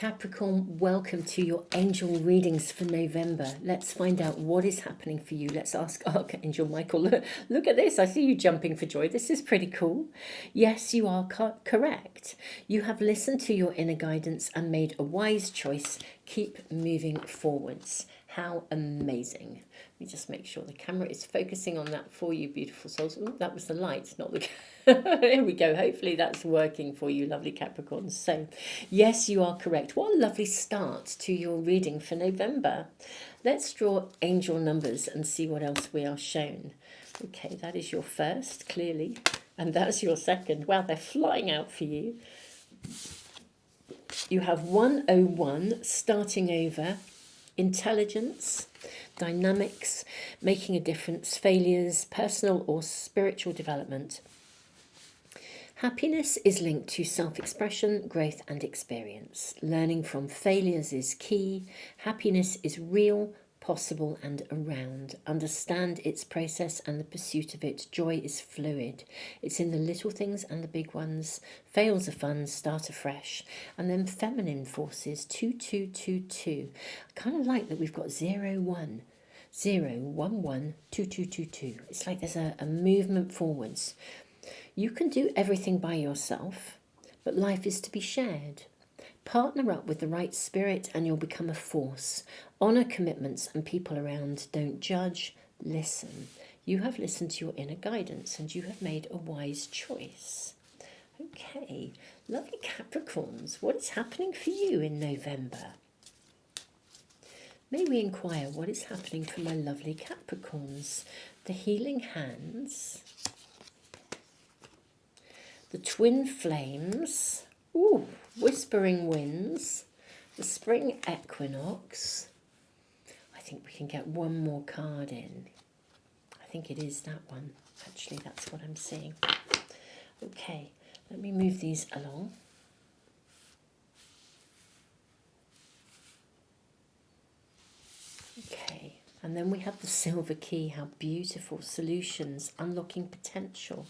Capricorn, welcome to your angel readings for November. Let's find out what is happening for you. Let's ask Archangel Michael. Look at this. I see you jumping for joy. This is pretty cool. Yes, you are correct. You have listened to your inner guidance and made a wise choice. Keep moving forwards. How amazing. Let me just make sure the camera is focusing on that for you, beautiful souls. Ooh, that was the light, not the There we go. Hopefully that's working for you, lovely Capricorns. So, yes, you are correct. What a lovely start to your reading for November. Let's draw angel numbers and see what else we are shown. Okay, that is your first, clearly. And that's your second. Wow, they're flying out for you. You have 101, starting over, intelligence, dynamics, making a difference, failures, personal or spiritual development. Happiness is linked to self-expression, growth and experience. Learning from failures is key. Happiness is real, possible and around. Understand its process and the pursuit of it. Joy is fluid. It's in the little things and the big ones. Fails are fun, start afresh. And then feminine forces, 2222. I kind of like that we've got 01. 011 2222. It's like there's a movement forwards. You can do everything by yourself, but life is to be shared. Partner up with the right spirit and you'll become a force. Honour commitments and people around. Don't judge, listen. You have listened to your inner guidance and you have made a wise choice. Okay, lovely Capricorns, what is happening for you in November? May we inquire what is happening for my lovely Capricorns? The healing hands, the twin flames, ooh, whispering winds, the spring equinox. I think we can get one more card in. I think it is that one. Actually, that's what I'm seeing. Okay, let me move these along. Okay, and then we have the silver key. How beautiful. Solutions, unlocking potential.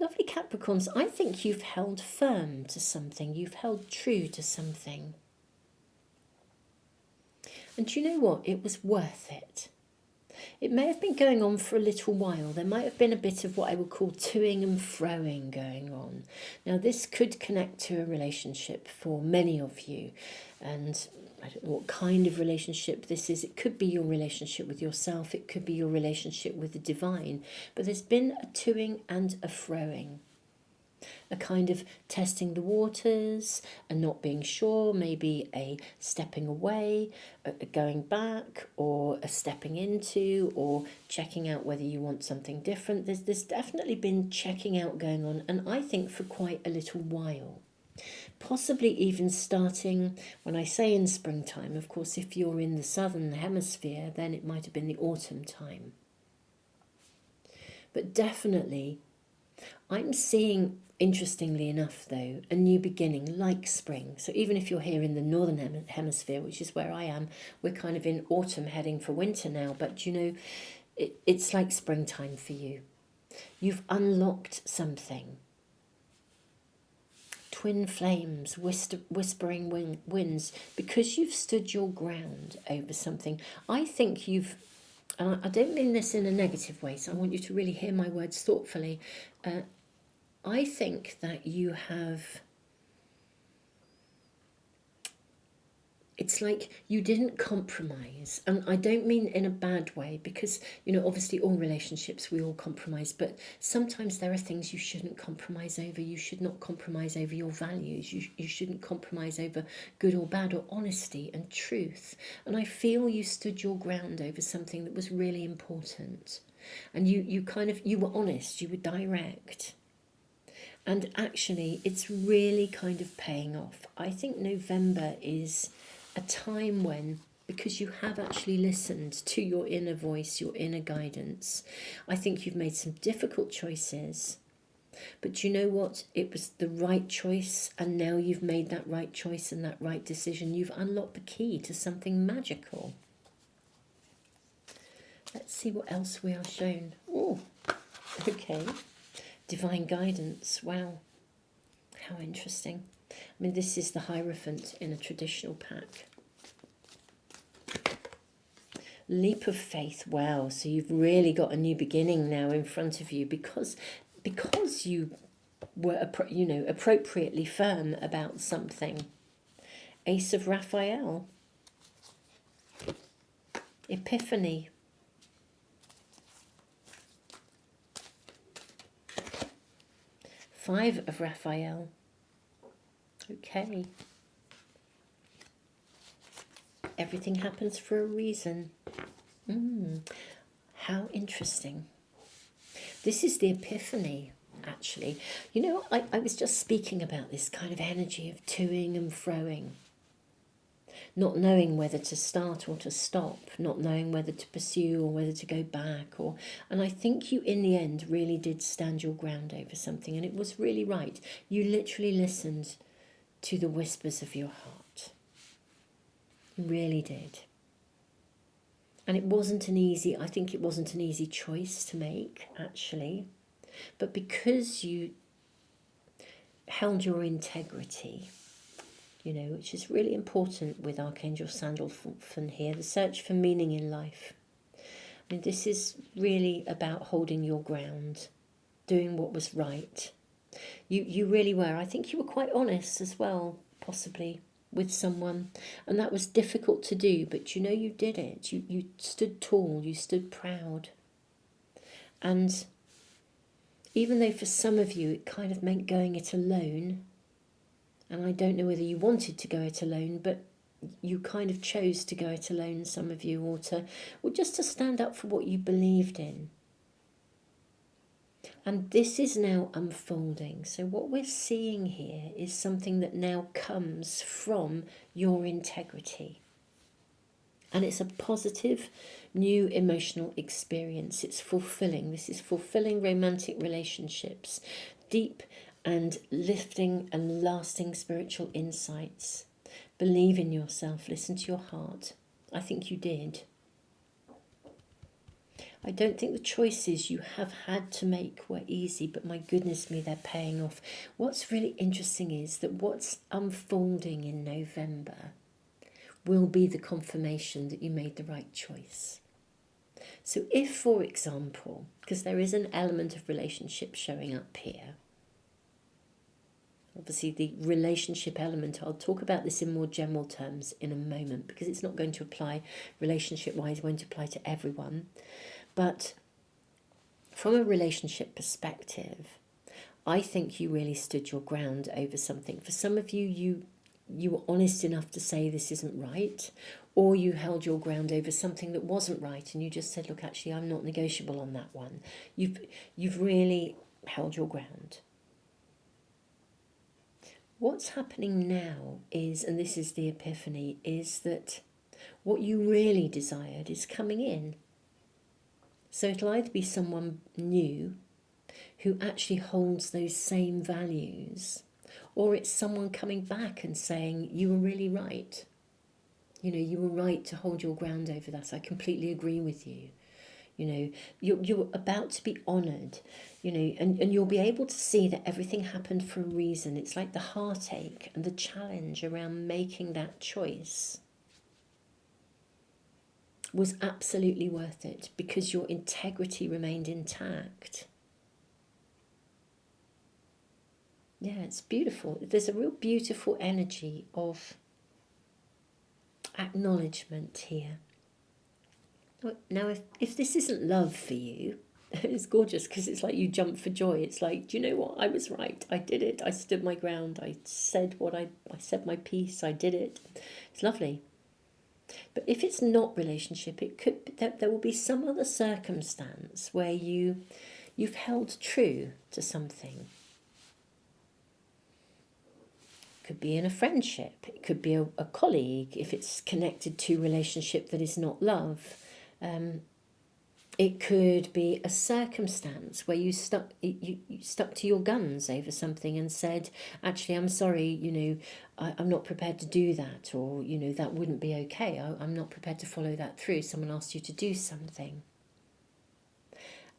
Lovely Capricorns, I think you've held firm to something. You've held true to something. And do you know what? It was worth it. It may have been going on for a little while. There might have been a bit of what I would call toing and froing going on. Now, this could connect to a relationship for many of you. And I don't know what kind of relationship this is. It could be your relationship with yourself. It could be your relationship with the divine. But there's been a toing and a froing. A kind of testing the waters and not being sure, maybe a stepping away, a going back, or a stepping into, or checking out whether you want something different. There's definitely been checking out going on, and I think for quite a little while. Possibly even starting, when I say in springtime, of course, if you're in the southern hemisphere, then it might have been the autumn time. But definitely, I'm seeing, interestingly enough, though, a new beginning like spring. So even if you're here in the northern hemisphere, which is where I am, we're kind of in autumn heading for winter now. But, you know, it's like springtime for you. You've unlocked something. Twin flames, whispering winds, because you've stood your ground over something. I think you've, and I don't mean this in a negative way, so I want you to really hear my words thoughtfully. I think that you have, it's like you didn't compromise. And I don't mean in a bad way, because, you know, obviously all relationships, we all compromise, but sometimes there are things you shouldn't compromise over. You should not compromise over your values. You shouldn't compromise over good or bad, or honesty and truth. And I feel you stood your ground over something that was really important. And you were honest, you were direct. And actually, it's really kind of paying off. I think November is a time when, because you have actually listened to your inner voice, your inner guidance, I think you've made some difficult choices. But you know what? It was the right choice, and now you've made that right choice and that right decision. You've unlocked the key to something magical. Let's see what else we are shown. Oh, okay. Divine guidance. Wow. How interesting. I mean, this is the Hierophant in a traditional pack. Leap of faith. Wow. So you've really got a new beginning now in front of you because you were, appropriately firm about something. Ace of Raphael. Epiphany. Five of Raphael. Okay. Everything happens for a reason. How interesting. This is the Epiphany, actually. You know, I was just speaking about this kind of energy of toing and froing. Not knowing whether to start or to stop, not knowing whether to pursue or whether to go back. And I think you, in the end, really did stand your ground over something, and it was really right. You literally listened to the whispers of your heart. You really did. And it wasn't an easy choice to make, actually. But because you held your integrity, which is really important with Archangel Sandalphon here, the search for meaning in life. I mean, this is really about holding your ground, doing what was right. You really were. I think you were quite honest as well, possibly, with someone. And that was difficult to do, but you did it. You stood tall, you stood proud. And even though for some of you it kind of meant going it alone, and I don't know whether you wanted to go it alone, but you kind of chose to go it alone, some of you, or just to stand up for what you believed in. And this is now unfolding. So what we're seeing here is something that now comes from your integrity. And it's a positive, new emotional experience. It's fulfilling. This is fulfilling romantic relationships, deep and lifting and lasting spiritual insights. Believe in yourself. Listen to your heart. I think you did. I don't think the choices you have had to make were easy, but my goodness me, they're paying off. What's really interesting is that what's unfolding in November will be the confirmation that you made the right choice. So if, for example, because there is an element of relationship showing up here, obviously the relationship element, I'll talk about this in more general terms in a moment, because it's not going to apply relationship-wise, it won't apply to everyone. But from a relationship perspective, I think you really stood your ground over something. For some of you, you were honest enough to say this isn't right, or you held your ground over something that wasn't right, and you just said, look, actually, I'm not negotiable on that one. You've really held your ground. What's happening now is, and this is the epiphany, is that what you really desired is coming in. So it'll either be someone new who actually holds those same values, or it's someone coming back and saying, you were really right. You were right to hold your ground over that. I completely agree with you. You're about to be honoured, and you'll be able to see that everything happened for a reason. It's like the heartache and the challenge around making that choice was absolutely worth it because your integrity remained intact. Yeah, it's beautiful. There's a real beautiful energy of acknowledgement here. Now, if this isn't love for you, it's gorgeous because it's like you jump for joy. It's like, do you know what? I was right. I did it. I stood my ground. I said I said my piece. I did it. It's lovely. But if it's not relationship, it could there will be some other circumstance where you've held true to something. It could be in a friendship. It could be a colleague if it's connected to relationship that is not love. It could be a circumstance where you stuck to your guns over something and said, actually, I'm sorry, I'm not prepared to do that, or, that wouldn't be okay. I'm not prepared to follow that through. Someone asked you to do something.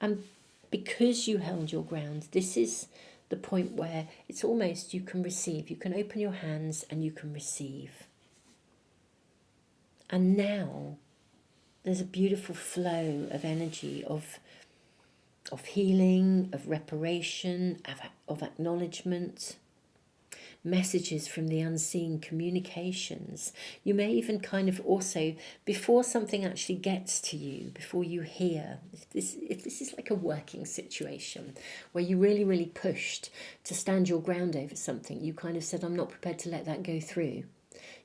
And because you held your ground, this is the point where it's almost you can receive. You can open your hands and you can receive. And now there's a beautiful flow of energy, of healing, of reparation, of acknowledgement, messages from the unseen, communications. You may even kind of also, before something actually gets to you, before you hear, if this is like a working situation where you really, really pushed to stand your ground over something, you kind of said, I'm not prepared to let that go through.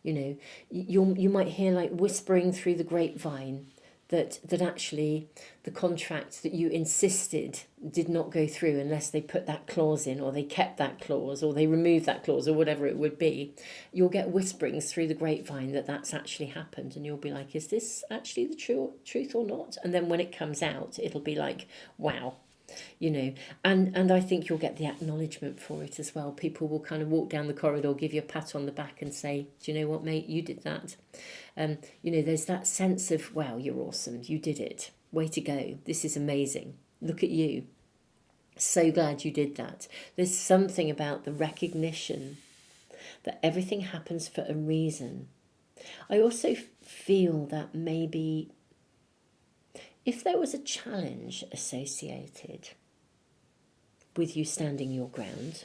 You know, you might hear like whispering through the grapevine that actually the contract that you insisted did not go through unless they put that clause in, or they kept that clause, or they removed that clause, or whatever it would be. You'll get whisperings through the grapevine that that's actually happened, and you'll be like, is this actually the truth or not? And then when it comes out, it'll be like, wow. You know, and I think you'll get the acknowledgement for it as well. People will kind of walk down the corridor, give you a pat on the back and say, do you know what, mate, you did that. You know, there's that sense of, wow, you're awesome, you did it, way to go, this is amazing, look at you, so glad you did that. There's something about the recognition that everything happens for a reason. I also feel that maybe if there was a challenge associated with you standing your ground,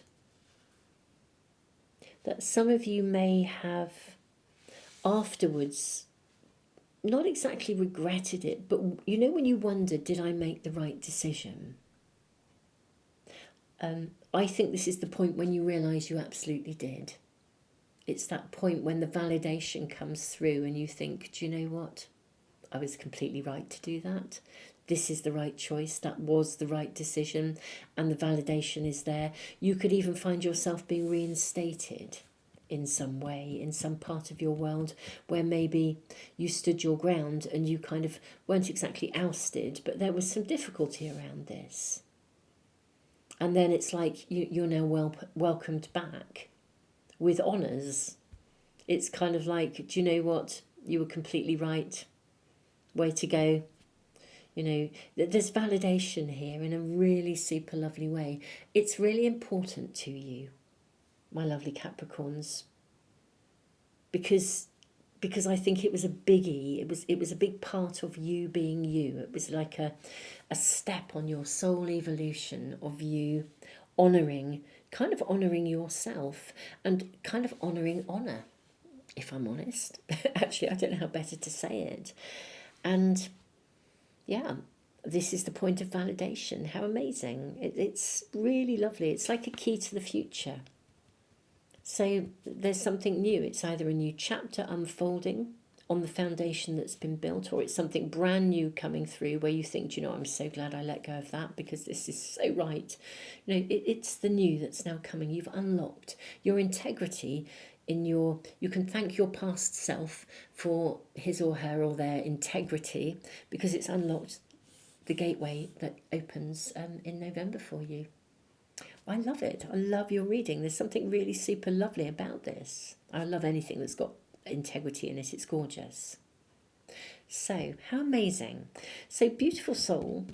that some of you may have afterwards not exactly regretted it, but you know when you wonder, did I make the right decision? I think this is the point when you realise you absolutely did. It's that point when the validation comes through and you think, do you know what? I was completely right to do that. This is the right choice. That was the right decision. And the validation is there. You could even find yourself being reinstated in some way, in some part of your world where maybe you stood your ground and you kind of weren't exactly ousted, but there was some difficulty around this. And then it's like you're now welcomed back with honours. It's kind of like, do you know what? You were completely right. Way to go. You know, there's validation here in a really super lovely way. It's really important to you, my lovely Capricorns, because I think it was a biggie. It was a big part of you being you. It was like a step on your soul evolution of you kind of honouring yourself and kind of honouring honour, if I'm honest. Actually, I don't know how better to say it. And yeah, this is the point of validation. How amazing. It's really lovely. It's like a key to the future. So there's something new. It's either a new chapter unfolding on the foundation that's been built, or it's something brand new coming through where you think, you know, I'm so glad I let go of that because this is so right. You know, it's the new that's now coming. You've unlocked your integrity. You can thank your past self for his or her or their integrity, because it's unlocked the gateway that opens in November for you. I love it. I love your reading. There's something really super lovely about this. I love anything that's got integrity in it. It's gorgeous. So, how amazing. So, beautiful soul.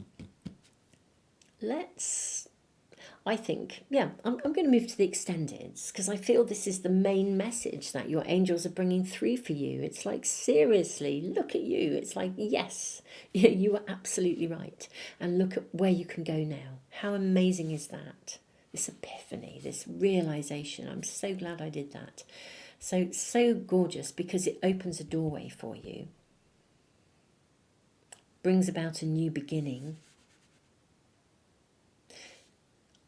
I think, I'm going to move to the extendeds because I feel this is the main message that your angels are bringing through for you. It's like, seriously, look at you. It's like, yes, you are absolutely right. And look at where you can go now. How amazing is that? This epiphany, this realization. I'm so glad I did that. So gorgeous because it opens a doorway for you. Brings about a new beginning.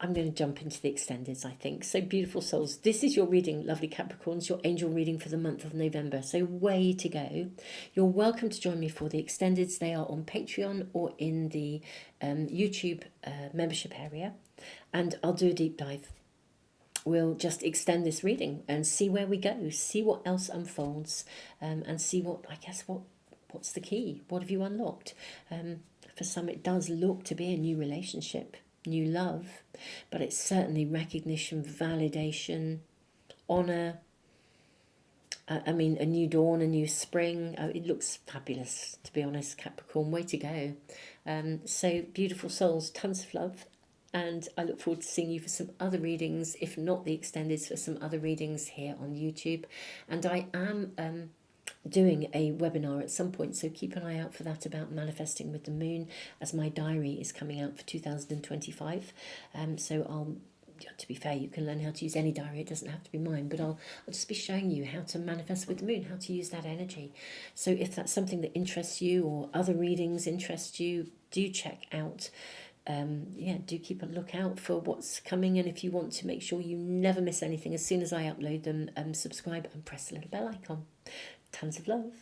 I'm going to jump into the extendeds, I think. So, beautiful souls, this is your reading, lovely Capricorns, your angel reading for the month of November. So, way to go. You're welcome to join me for the extendeds. They are on Patreon or in the YouTube membership area. And I'll do a deep dive. We'll just extend this reading and see where we go, see what else unfolds, and see what's the key? What have you unlocked? For some, it does look to be a new relationship, new love, but it's certainly recognition, validation, honour. A new dawn, a new spring. It looks fabulous, to be honest, Capricorn. Way to go. So, beautiful souls, tons of love. and I look forward to seeing you for some other readings, if not the extendeds, for some other readings here on YouTube. And I am doing a webinar at some point, so keep an eye out for that, about manifesting with the moon, as my diary is coming out for 2025. So I'll, to be fair, you can learn how to use any diary, it doesn't have to be mine, but I'll just be showing you how to manifest with the moon, how to use that energy. So if that's something that interests you, or other readings interest you, do check out. Do keep a lookout for what's coming, and if you want to make sure you never miss anything, as soon as I upload them, subscribe and press the little bell icon. Tons of love.